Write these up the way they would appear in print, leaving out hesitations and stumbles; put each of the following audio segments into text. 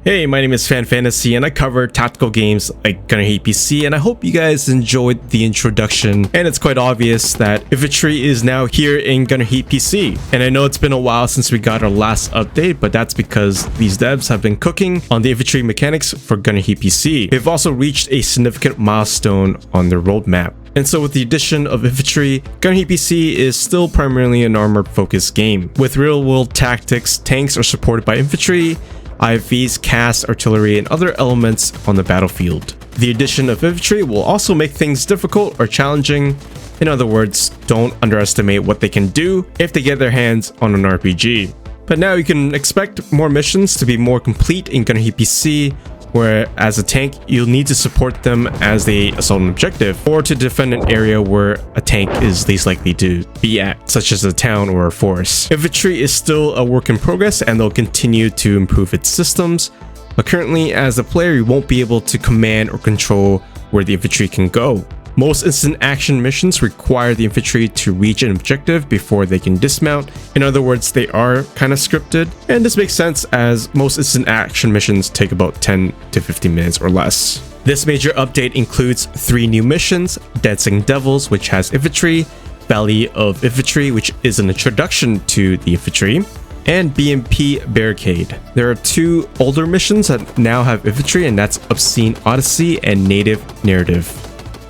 Hey, my name is Fan Fantasy and I cover tactical games like Gunner Hate PC, and I hope you guys enjoyed the introduction. And it's quite obvious that Infantry is now here in Gunner Hate PC. And I know it's been a while since we got our last update, but that's because these devs have been cooking on the infantry mechanics for Gunner Hate PC. They've also reached a significant milestone on their roadmap. And so with the addition of Infantry, Gunner Hate PC is still primarily an armored focused game. With real world tactics, tanks are supported by infantry, IFVs, cast, artillery, and other elements on the battlefield. The addition of infantry will also make things difficult or challenging. In other words, don't underestimate what they can do if they get their hands on an RPG. But now you can expect more missions to be more complete in Gunner Hate PC, where as a tank, you'll need to support them as they assault an objective, or to defend an area where a tank is least likely to be at, such as a town or a forest. Infantry is still a work in progress and they'll continue to improve its systems, but currently as a player you won't be able to command or control where the infantry can go. Most instant action missions require the infantry to reach an objective before they can dismount. In other words, they are kind of scripted, and this makes sense as most instant action missions take about 10 to 15 minutes or less. This major update includes 3 new missions: Dancing Devils, which has infantry, Valley of Infantry, which is an introduction to the infantry, and BMP Barricade. There are 2 older missions that now have infantry, and that's Obscene Odyssey and Native Narrative.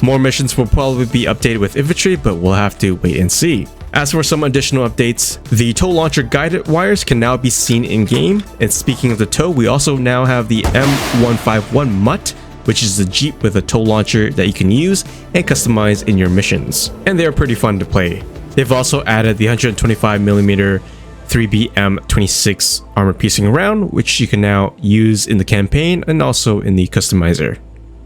More missions will probably be updated with infantry, but we'll have to wait and see. As for some additional updates, the tow launcher guided wires can now be seen in game. And speaking of the tow, we also now have the M151 Mutt, which is a Jeep with a tow launcher that you can use and customize in your missions. And they are pretty fun to play. They've also added the 125mm 3BM26 armor piercing round, which you can now use in the campaign and also in the customizer.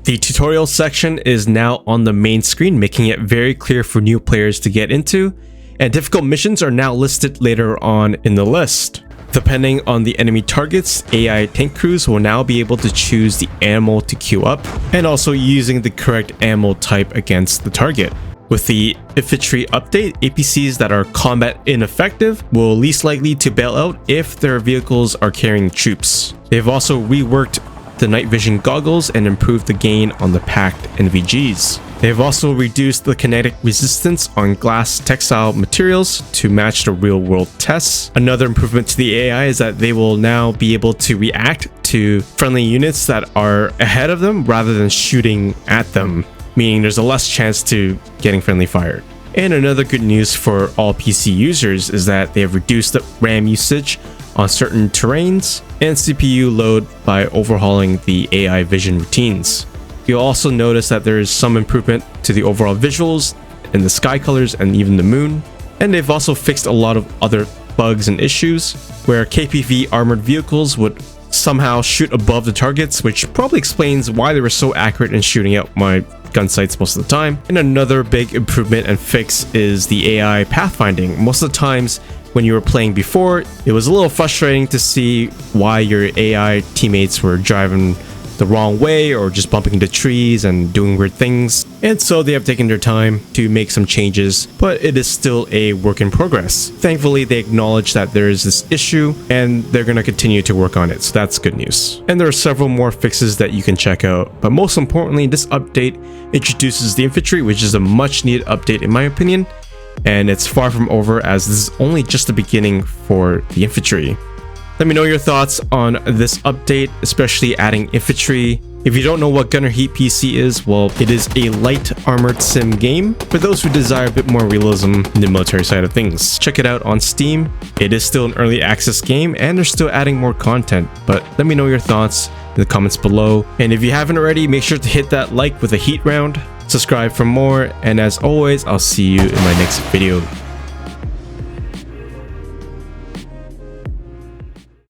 The tutorial section is now on the main screen, making it very clear for new players to get into, and difficult missions are now listed later on in the list. Depending on the enemy targets, AI tank crews will now be able to choose the ammo to queue up, and also using the correct ammo type against the target. With the infantry update, APCs that are combat ineffective will least likely to bail out if their vehicles are carrying troops. They've also reworked the night vision goggles and improved the gain on the packed NVGs. They've also reduced the kinetic resistance on glass textile materials to match the real world tests. Another improvement to the AI is that they will now be able to react to friendly units that are ahead of them rather than shooting at them, meaning there's a less chance to getting friendly fire. And another good news for all PC users is that they have reduced the RAM usage on certain terrains and CPU load by overhauling the AI vision routines. You'll also notice that there is some improvement to the overall visuals and the sky colors and even the moon. And they've also fixed a lot of other bugs and issues where KPV armored vehicles would somehow shoot above the targets, which probably explains why they were so accurate in shooting out my gun sights most of the time. And another big improvement and fix is the AI pathfinding. Most of the times when you were playing before, it was a little frustrating to see why your AI teammates were driving the wrong way or just bumping into trees and doing weird things. And so they have taken their time to make some changes, but it is still a work in progress. Thankfully, they acknowledge that there is this issue and they're going to continue to work on it, so that's good news. And there are several more fixes that you can check out, but most importantly, this update introduces the infantry, which is a much needed update in my opinion. And it's far from over, as this is only just the beginning for the infantry. Let me know your thoughts on this update, especially adding infantry. If you don't know what Gunner Hate PC is, well, it is a light armored sim game for those who desire a bit more realism in the military side of things. Check it out on Steam. It is still an early access game and they're still adding more content, but let me know your thoughts in the comments below. And if you haven't already, make sure to hit that like with a heat round. Subscribe for more, and as always, I'll see you in my next video.